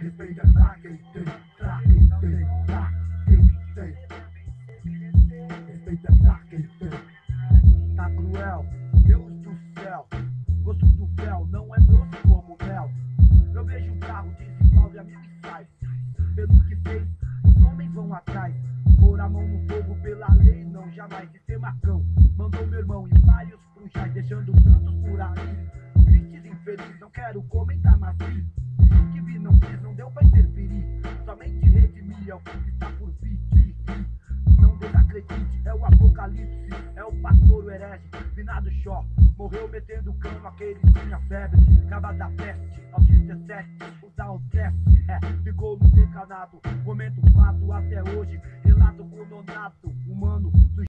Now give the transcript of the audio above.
Respeita pra quem tem, pra quem tem, pra quem tem. Respeita pra quem tem. Tá cruel, Deus do céu. Gosto do véu não é doce como mel. Eu vejo um carro, desenvolve a mil e sai. Pelo que fez, os homens vão atrás. Pôr a mão no fogo pela lei, não jamais. Sistema cão, mandou meu irmão em vários frujais, deixando tantos por aí. Tristes infeliz, não quero comentar, mas vi que vi, não quis, não deu pra interferir. Somente redimir é o que está por vir. Não desacredite, é o apocalipse, é o pastor, o herege, finado Xó. Morreu metendo cano, aquele tinha febre. Acaba da peste, aos 17, usar o teste. Ficou no decanado, comento fato até hoje. Relato com nonato, humano, do